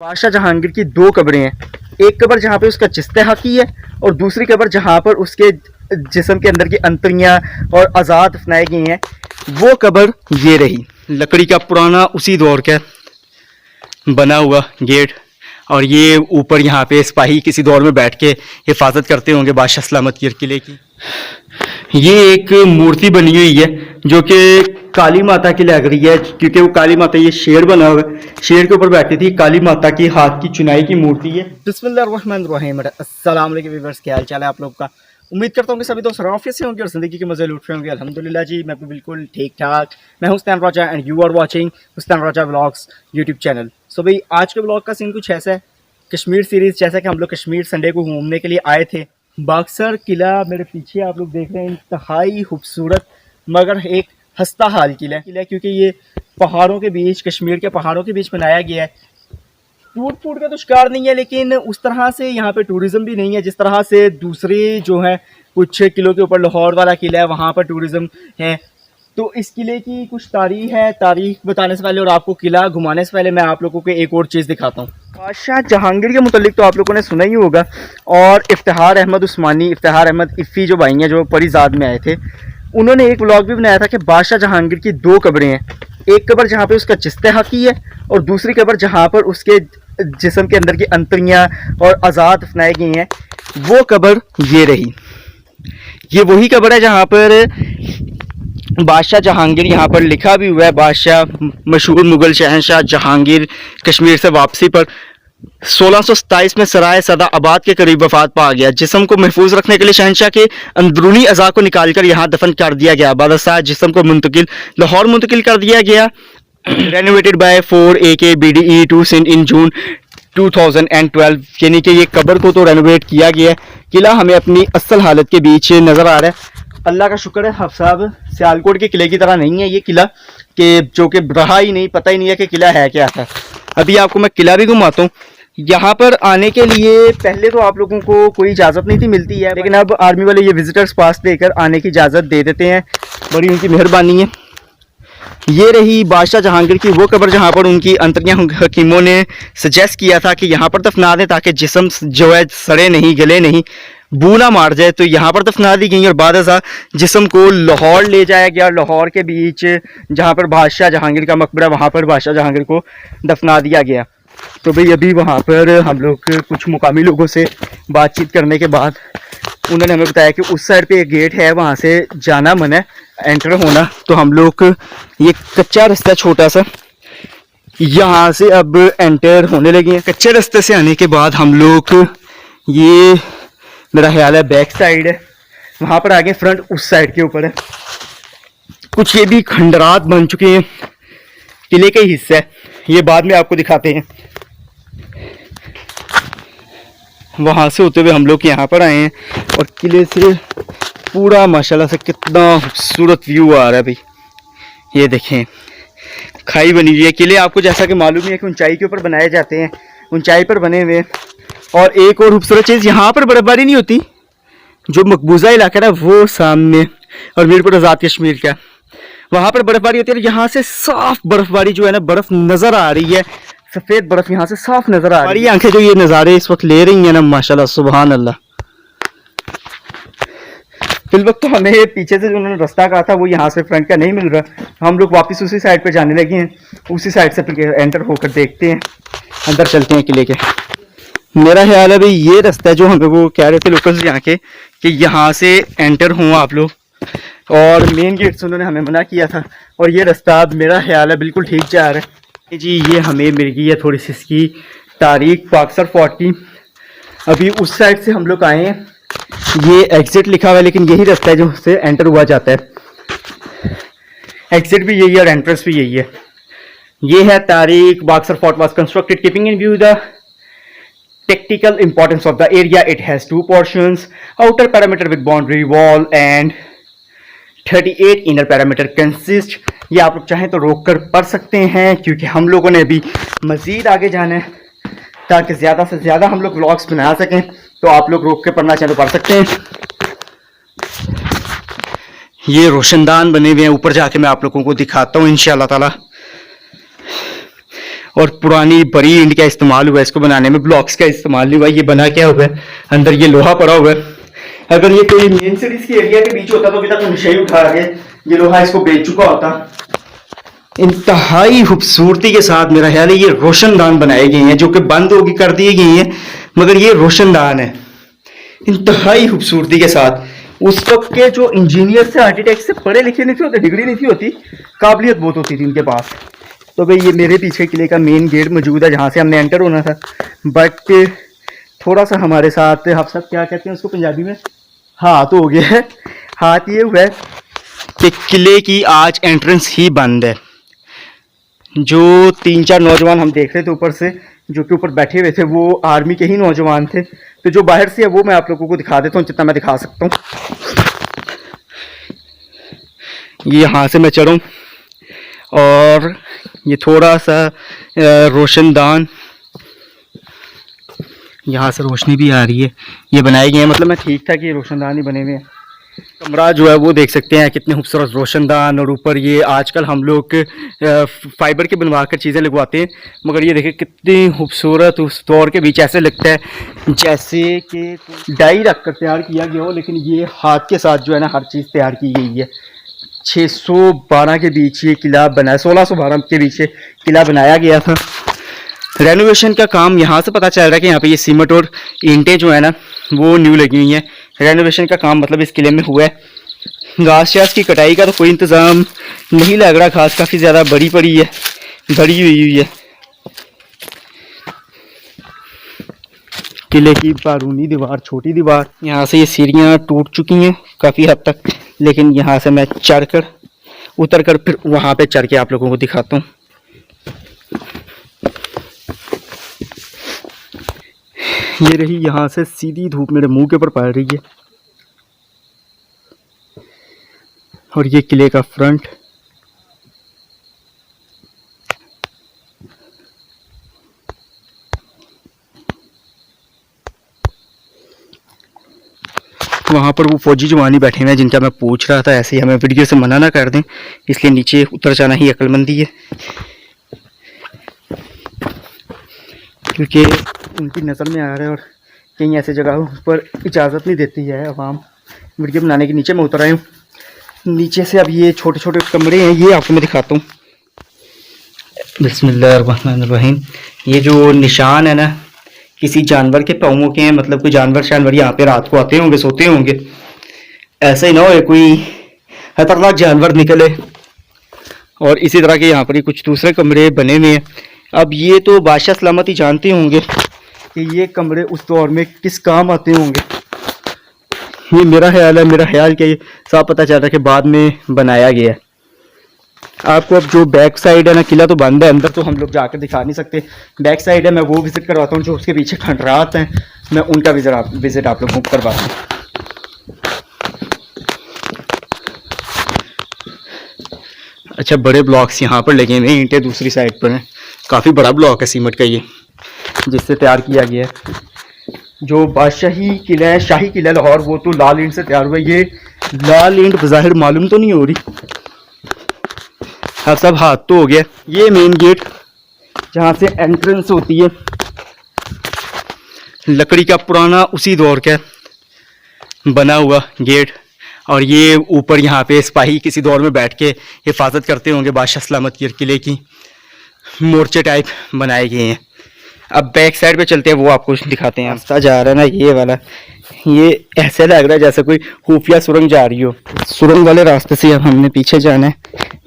बादशाह जहांगीर की दो कब्रें हैं। एक कब्र जहाँ पे उसका जिस्ते हकी है और दूसरी कब्र जहाँ पर उसके जिस्म के अंदर की अंतड़ियाँ और आज़ाद दफनाई गई हैं, वो कब्र ये रही। लकड़ी का पुराना उसी दौर का बना हुआ गेट, और ये ऊपर यहाँ पे सिपाही किसी दौर में बैठ के हिफाजत करते होंगे बादशाह सलामत की किले की। ये एक मूर्ति बनी हुई है जो कि काली माता की लग रही है, क्योंकि वो काली माता, ये शेर बना हुआ है, शेर के ऊपर बैठी थी, काली माता की हाथ की चुनाई की मूर्ति है। बिस्मिल्लाहिर्रहमानिर्रहीम। अस्सलाम वालेकुम व्यूअर्स, क्या हाल चाल है आप लोग का। उम्मीद करता हूँ कि सभी दोस्त आफियत से होंगे और ज़िंदगी के मज़े लूट रहे होंगे। अल्हम्दुलिल्लाह जी, मैं भी बिल्कुल ठीक ठाक। मैं हूँ Ustan Raja and you are watching Ustan Raja vlogs YouTube channel. So भाई, आज के व्लॉग का सीन कुछ ऐसा है, कश्मीर सीरीज़। जैसा कि हम लोग कश्मीर संडे को घूमने के लिए आए थे। बाक्सर किला मेरे पीछे आप लोग देख रहे हैं, इंतहाई खूबसूरत मगर एक हंसता हाल किला है, क्योंकि ये पहाड़ों के बीच, कश्मीर के पहाड़ों के बीच बनाया गया है। टूट फूट का तो शिकार नहीं है, लेकिन उस तरह से यहाँ पे टूरिज़्म भी नहीं है जिस तरह से दूसरे जो है कुछ किलों के ऊपर लाहौर वाला किला है, वहाँ पर टूरिज़्म है। तो इस किले की कुछ तारीख है। तारीख बताने से पहले और आपको किला घुमाने से पहले मैं आप लोगों को एक और चीज़ दिखाता हूँ। बादशाह जहांगीर के मुतालिक तो आप लोगों ने सुना ही होगा, और इफ्तिखार अहमद उस्मानी, इफ्तिखार अहमद इफ़ी जो भाई हैं, जो परिजाद में आए थे, उन्होंने एक व्लॉग भी बनाया था कि बादशाह जहांगीर की दो कब्रें हैं। एक कब्र जहाँ पे उसका जिस्ते हकी है और दूसरी कब्र जहाँ पर उसके जिस्म के अंदर की अंतड़ियाँ और आज़ाद दफनाई गई हैं, वो कब्र ये रही। ये वही कब्र है जहाँ पर बादशाह जहांगीर, यहाँ पर लिखा भी हुआ है, बादशाह मशहूर मुग़ल शहंशाह जहांगीर कश्मीर से वापसी पर 1627 में सराय सदा आबाद के करीब वफात पा गया। जिस्म को महफूज रखने के लिए शहंशाह के अंदरूनी अज़ा को निकालकर यहाँ दफन कर दिया गया। बादशाह जिस्म को लाहौर मुंतकिल कर दिया गया। Renovated by 4 AK BDE 2 Sindh in June 2012, यानी कि ये कब्र को तो रेनोवेट किया गया है। किला हमें अपनी असल हालत के बीच नज़र आ रहा है। अल्लाह का शुक्र है, हफ्साब सियालकोट के किले की तरह नहीं है ये किला, कि जो कि रहा ही नहीं, पता ही नहीं है कि किला है क्या था। अभी आपको मैं किला भी घुमाता हूँ। यहाँ पर आने के लिए पहले तो आप लोगों को कोई इजाज़त नहीं थी मिलती है, लेकिन अब आर्मी वाले ये विजिटर्स पास देकर आने की इजाज़त दे देते हैं। बड़ी उनकी मेहरबानी है। ये रही बादशाह जहांगीर की वो कब्र जहाँ पर उनकी अंतड़ियाँ हकीमों ने सजेस्ट किया था कि यहाँ पर दफना दें ताकि जिस्म जो है सड़े नहीं, गले नहीं, बू ना मार जाए। तो यहाँ पर दफना दी गई और बाद जिस्म को लाहौर ले जाया गया। लाहौर के बीच जहाँ पर बादशाह जहांगीर का मकबरा, वहाँ पर बादशाह जहांगीर को दफना दिया गया। तो भाई अभी वहाँ पर हम लोग कुछ मुकामी लोगों से बातचीत करने के बाद उन्होंने हमें बताया कि उस साइड पे एक गेट है, वहाँ से जाना मना है, एंटर होना। तो हम लोग, ये कच्चा रास्ता छोटा सा, यहाँ से अब एंटर होने लगे हैं। कच्चे रास्ते से आने के बाद हम लोग, ये मेरा ख्याल है बैक साइड है, वहाँ पर आगे फ्रंट उस साइड के ऊपर है। कुछ ये भी खंडरात बन चुके हैं, किले का ही हिस्सा है, ये बाद में आपको दिखाते हैं। वहाँ से होते हुए हम लोग यहाँ पर आए हैं और किले से पूरा माशाल्लाह से कितना खूबसूरत व्यू आ रहा है भाई। ये देखें, खाई बनी हुई है। किले आपको जैसा कि मालूम ही है कि ऊंचाई के ऊपर बनाए जाते हैं, ऊंचाई पर बने हुए। और एक और खूबसूरत चीज़, यहाँ पर बर्फबारी नहीं होती। जो मकबूजा इलाका है वो सामने और मीरपुर आज़ाद कश्मीर का, वहाँ पर बर्फबारी होती है। यहाँ से साफ बर्फबारी जो है ना, बर्फ नज़र आ रही है, सफ़ेद बर्फ यहाँ से साफ नज़र आ रही है। हमारी आंखें जो ये नज़ारे इस वक्त ले रही हैं ना, माशाल्लाह सुभान अल्लाह। फिल वक्त तो हमें पीछे से जो उन्होंने रास्ता कहा था वो यहाँ से फ्रंट का नहीं मिल रहा। हम लोग वापस उसी साइड पे जाने लगे हैं, उसी साइड से एंटर होकर देखते हैं, अंदर चलते हैं किले के। मेरा ख्याल है भाई ये रास्ता है जो हमें वो कह रहे थे लोकल्स यहाँ के, कि यहाँ से एंटर हों आप लोग, और मेन गेट से उन्होंने हमें मना किया था। और ये रास्ता अब मेरा ख्याल है बिल्कुल ठीक जा रहा है जी। ये हमें मिल गई है थोड़ी सी इसकी तारीख, बाक्सर फोर्ट की। अभी उस साइड से हम लोग आए हैं, ये एग्जिट लिखा हुआ है, लेकिन यही रास्ता है जो से एंटर हुआ जाता है। एग्जिट भी यही है और एंट्रेंस भी यही है। ये है तारीख, boxer fort was constructed keeping in view the tactical importance of the area. It has 2 portions, outer perimeter with boundary wall and 38 inner perimeter consist. ये आप लोग चाहें तो रोक कर पढ़ सकते हैं, क्योंकि हम लोगों ने अभी मज़ीद आगे जाना है ताकि ज़्यादा से ज़्यादा हम लोग व्लॉग्स बना सकें। तो आप लोग रोक के पढ़ना चाहें तो पढ़ सकते हैं। ये रोशनदान बने हुए हैं, ऊपर जाके मैं आप लोगों को दिखाता हूँ इंशाअल्लाह ताला। और पुरानी बड़ी ईंट का इस्तेमाल हुआ है इसको बनाने में, ब्लॉक्स का इस्तेमाल नहीं हुआ। ये बना क्या हुआ है, अंदर ये लोहा पड़ा हुआ है। अगर ये कोई मेन सिटीज के एरिया के बीच होता तो अभी तक नशे ही उठा के ये लोहा इसको बेच चुका होता। इंतहाई खूबसूरती के साथ मेरा ख्याल है ये रोशनदान बनाए गए हैं, जो कि बंद होगी कर दिए गए हैं, मगर ये रोशनदान है इंतहाई खूबसूरती के साथ। उस वक्त के जो इंजीनियर से, आर्किटेक्ट से पढ़े लिखे नहीं थे होते, डिग्री नहीं थी होती, काबिलियत बहुत होती थी उनके पास। तो भाई ये मेरे पीछे किले का मेन गेट मौजूद है जहाँ से हमने एंटर होना था, बट थोड़ा सा हमारे साथ, आप सब क्या कहते हैं उसको पंजाबी में, हाथ हो गया है। हाथ ये हुआ है कि किले की आज एंट्रेंस ही बंद है। जो 3-4 नौजवान हम देख रहे थे ऊपर से, जो कि ऊपर बैठे हुए थे, वो आर्मी के ही नौजवान थे। तो जो बाहर से है वो मैं आप लोगों को दिखा देता हूँ जितना मैं दिखा सकता हूँ। ये यहाँ से मैं चढ़ूँ और ये थोड़ा सा रोशनदान, यहाँ से रोशनी भी आ रही है, ये बनाए गए हैं, मतलब मैं ठीक था कि रोशनदान ही बने हुए हैं। कमरा जो है वो देख सकते हैं कितने खूबसूरत रोशनदान, और ऊपर ये आजकल हम लोग फाइबर के बनवा कर चीज़ें लगवाते हैं, मगर ये देखिए कितनी खूबसूरत, उस दौर के बीच ऐसे लगता है जैसे कि डाई रख कर तैयार किया गया हो, लेकिन ये हाथ के साथ जो है ना हर चीज़ तैयार की गई है। 612 के बीच ये किला बना है, 1612 के बीच किला बनाया गया था। रेनोवेशन का काम यहाँ से पता चल रहा है कि यहाँ पे ये सीमेंट और ईंटें जो है ना वो न्यू लगी हुई हैं। रेनोवेशन का काम मतलब इस किले में हुआ है। घास शास की कटाई का तो कोई इंतज़ाम नहीं लग रहा, घास काफ़ी ज़्यादा बड़ी पड़ी है, भरी हुई है। किले की बारूनी दीवार, छोटी दीवार, यहाँ से ये सीढ़ियाँ टूट चुकी हैं काफ़ी हद तक, लेकिन यहाँ से मैं चढ़ कर उतर कर फिर वहाँ पे चढ़ के आप लोगों को दिखाता हूँ। ये रही यहाँ से सीधी धूप मेरे मुंह के ऊपर पड़ रही है, और ये किले का फ्रंट। वहाँ पर वो फौजी जवानी बैठे हुए हैं जिनका मैं पूछ रहा था, ऐसे ही हमें वीडियो से मना ना कर दें, इसलिए नीचे उतर जाना ही अक्लमंदी है, क्योंकि उनकी नज़र में आ रहा है और कहीं ऐसे जगहों पर इजाज़त नहीं देती है अवाम वीडियो बनाने की। नीचे मैं उतर आया हूँ, नीचे से अब ये छोटे छोटे कमरे हैं, ये आपको मैं दिखाता हूँ। बिस्मिल्लाहिर्रहमानिर्रहीम। ये जो निशान है ना किसी जानवर के पाँवों के हैं, मतलब कोई जानवर यहाँ पे रात को आते होंगे, सोते होंगे, ऐसा ही ना हो कोई खतरनाक जानवर निकले। और इसी तरह के यहाँ पर कुछ दूसरे कमरे बने हुए हैं। अब ये तो बादशाह सलामत ही जानते होंगे कि ये कमरे उस दौर में किस काम आते होंगे। ये मेरा ख्याल है, मेरा ख्याल कि साफ पता चल रहा है कि बाद में बनाया गया है। आपको अब जो बैक साइड है ना, किला तो बंद है, अंदर तो हम लोग जाकर दिखा नहीं सकते। बैक साइड है, मैं वो विज़िट करवाता हूँ। जो उसके पीछे खंडरात हैं, मैं उनका विज़िट आप लोगों को करवाता हूँ। अच्छा, बड़े ब्लॉक्स यहाँ पर लगे हुए हैं, ईंटें दूसरी साइड पर हैं। काफ़ी बड़ा ब्लॉक है सीमेंट का ये, जिससे तैयार किया गया है। जो बादशाही किला है, शाही किला लाहौर, वो तो लाल ईंट से तैयार हुआ है। ये लाल ईंट बज़ाहिर मालूम तो नहीं हो रही, हाँ सब हाथ तो हो गया। ये मेन गेट जहाँ से एंट्रेंस होती है, लकड़ी का पुराना उसी दौर का बना हुआ गेट। और ये ऊपर यहाँ पे सिपाही किसी दौर में बैठ के हिफाजत करते होंगे बादशाह सलामत की किले की, मोर्चे टाइप बनाए गए हैं। अब बैक साइड पे चलते हैं, वो आपको दिखाते हैं। रास्ता जा रहा है ना ये वाला, ये ऐसे लग रहा है जैसे कोई खुफिया सुरंग जा रही हो। सुरंग वाले रास्ते से अब हमने पीछे जाना है,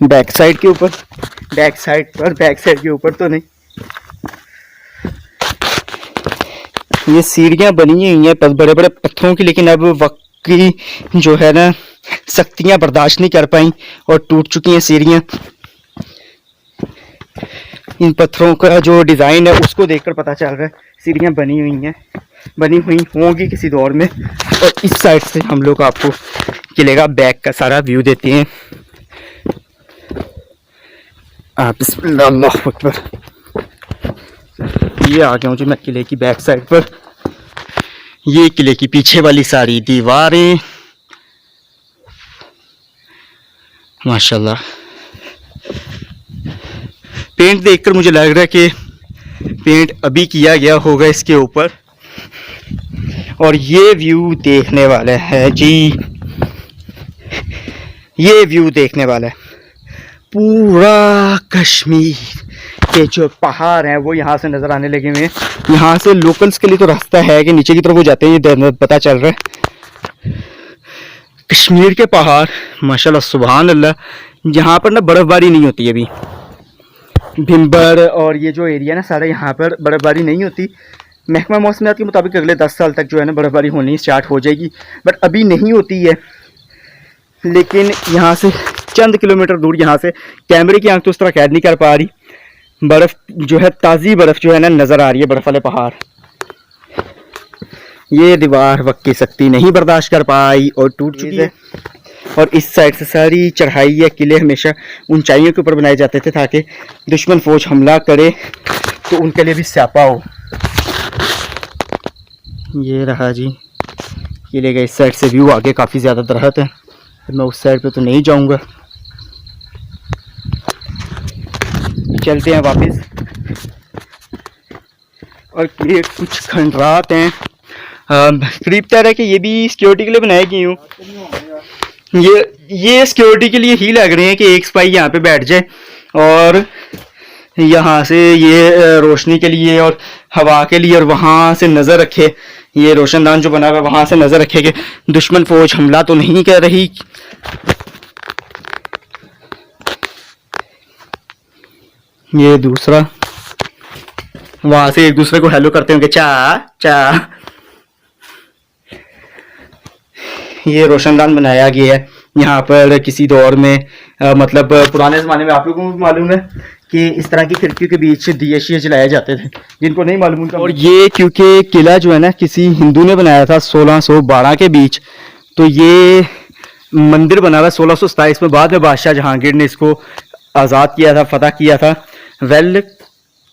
बैक साइड के ऊपर, बैक साइड के ऊपर तो नहीं। ये सीढ़ियाँ बनी हुई हैं बड़े बड़े पत्थरों की, लेकिन अब वक्त की जो है ना सख्तियाँ बर्दाश्त नहीं कर पाई और टूट चुकी हैं सीढ़ियाँ। इन पत्थरों का जो डिज़ाइन है उसको देखकर पता चल रहा है सीढ़ियाँ बनी हुई होंगी किसी दौर में। और इस साइड से हम लोग आपको किले का बैक का सारा व्यू देते हैं। बिस्मिल्लाह, अल्लाहु अकबर। ये आ गया हूँ जी मैं किले की बैक साइड पर। ये किले की पीछे वाली सारी दीवारें, माशाल्लाह। पेंट देखकर मुझे लग रहा है कि पेंट अभी किया गया होगा इसके ऊपर। और ये व्यू देखने वाला है जी, ये व्यू देखने वाला है। पूरा कश्मीर के जो पहाड़ हैं वो यहाँ से नज़र आने लगे हुए हैं। यहाँ से लोकल्स के लिए तो रास्ता है कि नीचे की तरफ वो जाते हैं, ये पता चल रहा है। कश्मीर के पहाड़ माशाल्लाह सुभान अल्लाह, यहाँ पर ना बर्फ़बारी नहीं होती अभी। भिम्बर और ये जो एरिया ना सारा, यहाँ पर बर्फ़बारी नहीं होती। महकमा मौसमियात के मुताबिक अगले 10 साल तक जो है ना बर्फ़बारी होनी स्टार्ट हो जाएगी, बट अभी नहीं होती है। लेकिन यहाँ से चंद किलोमीटर दूर, यहाँ से कैमरे की आंख तो उस तरह कैद नहीं कर पा रही, बर्फ़ जो है ताज़ी बर्फ़ जो है ना नज़र आ रही है, बर्फ़ वाले पहाड़। ये दीवार वक्त की सख्ती नहीं बर्दाश्त कर पाई और टूट चुकी है। और इस साइड से सारी चढ़ाई या किले हमेशा ऊंचाइयों के ऊपर बनाए जाते थे ताकि दुश्मन फौज हमला करे तो उनके लिए भी स्यापा हो। ये रहा जी किले का इस साइड से व्यू। आगे काफ़ी ज़्यादा दरख्त है, मैं उस साइड पे तो नहीं जाऊंगा। चलते हैं वापस। और ये कुछ खंडरात हैं, करीब तक है कि ये भी सिक्योरिटी के लिए बनाए गई हूँ। ये सिक्योरिटी के लिए ही लग रहे हैं कि एक सिपाही यहाँ पे बैठ जाए और यहाँ से ये रोशनी के लिए और हवा के लिए, और वहाँ से नज़र रखे, ये रोशनदान जो बना हुआ है वहाँ से नज़र रखे कि दुश्मन फौज हमला तो नहीं कर रही। ये दूसरा, वहाँ से एक दूसरे को हेलो करते होंगे, चा चा। ये रोशनदान बनाया गया है यहाँ पर किसी दौर में, मतलब पुराने ज़माने में। आप लोगों को भी मालूम है कि इस तरह की खिड़कियों के बीच दिए शिए जलाए जाते थे, जिनको नहीं मालूम उनका। और ये क्योंकि किला जो है ना किसी हिंदू ने बनाया था 1612 के बीच, तो ये मंदिर बना हुआ 1627 में। बाद में बादशाह जहांगीर ने इसको आज़ाद किया था, फतह किया था। वेल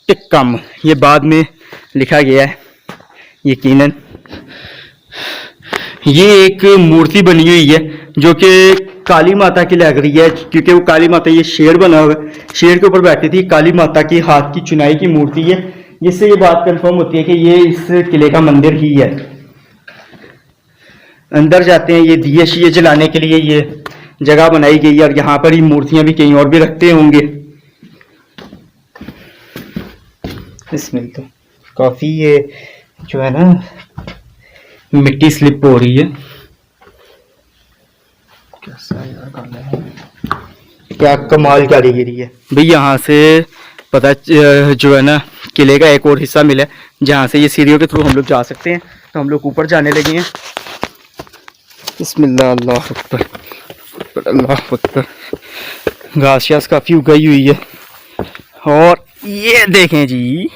टिक्कम ये बाद में लिखा गया है यकीनन। ये एक मूर्ति बनी हुई है जो कि काली माता की लग रही है, क्योंकि वो काली माता, ये शेर बना हुआ है, शेर के ऊपर बैठी थी। काली माता की हाथ की चुनाई की मूर्ति है, जिससे ये बात कंफर्म होती है कि ये इस किले का मंदिर ही है। अंदर जाते हैं, ये दिए शिए जलाने के लिए ये जगह बनाई गई है, और यहाँ पर ही मूर्तियां भी कहीं और भी रखते होंगे। इसमें तो काफ़ी ये जो है ना मिट्टी स्लिप हो रही है। क्या कमाल कारीगरी है भाई। यहाँ से पता जो है ना किले का एक और हिस्सा मिला है जहाँ से ये सीढ़ियों के थ्रू हम लोग जा सकते हैं, तो हम लोग ऊपर जाने लगे हैं। बिस्मिल्लाह, अल्लाह अकबर, अल्लाह अकबर। घास शास काफ़ी उगाई हुई है। और ये देखें जी,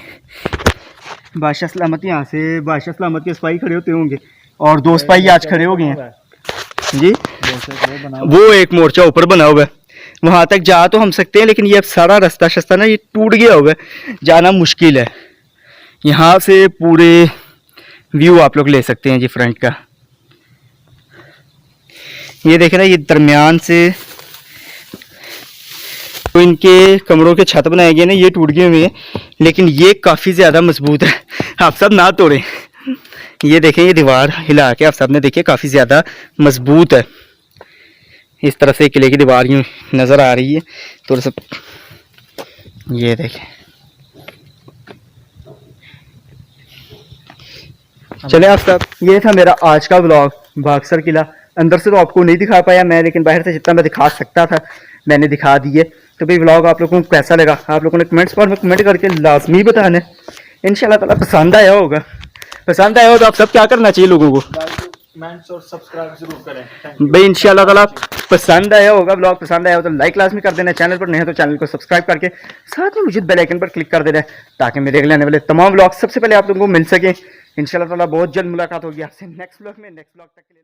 बादशाह सलामत, यहाँ से बादशाह सलामत के सिपाही खड़े होते होंगे, और 2 सिपाही आज खड़े हो गए हैं जी। वो एक मोर्चा ऊपर बना हुआ है, वहाँ तक जा तो हम सकते हैं, लेकिन ये अब सारा रास्ता शस्ता ना ये टूट गया हुआ है, जाना मुश्किल है। यहाँ से पूरे व्यू आप लोग ले सकते हैं जी फ्रंट का। ये देखें ना, ये दरमियान से तो इनके कमरों के छत बनाए गए ना, ये टूट गए हुए हैं, लेकिन ये काफ़ी ज़्यादा मजबूत है। आप सब ना तोड़ें। ये देखें, ये दीवार हिला के आप सब ने देखिए काफ़ी ज़्यादा मजबूत है। इस तरफ से किले की दीवार यूँ नज़र आ रही है थोड़ा सा। ये देखें, चले आप सब, ये था मेरा आज का व्लॉग बाक्सर किला। अंदर से तो आपको नहीं दिखा पाया मैं, लेकिन बाहर से जितना मैं दिखा सकता था मैंने दिखा दिए। तो भाई व्लॉग आप लोगों को कैसा लगा, आप लोगों ने कमेंट्स पर में कमेंट करके लाजमी बताना है। इंशाल्लाह ताला पसंद आया होगा। पसंद आया हो तो आप सब क्या करना चाहिए लोगों को, कमेंट्स और सब्सक्राइब जरूर करें भाई। इंशाल्लाह ताला पसंद आया होगा, ब्लॉग पसंद आया हो तो लाइक लाजमी कर देना। चैनल पर नहीं है तो चैनल को सब्सक्राइब करके साथ में मुझे बेल आइकन पर क्लिक कर देना है, ताकि मेरे अगले आने वाले तमाम व्लॉग सबसे पहले आप लोगों को मिल सके। इंशाल्लाह ताला बहुत जल्द मुलाकात होगी आपसे नेक्स्ट व्लॉग में। नेक्स्ट व्लॉग तक के लिए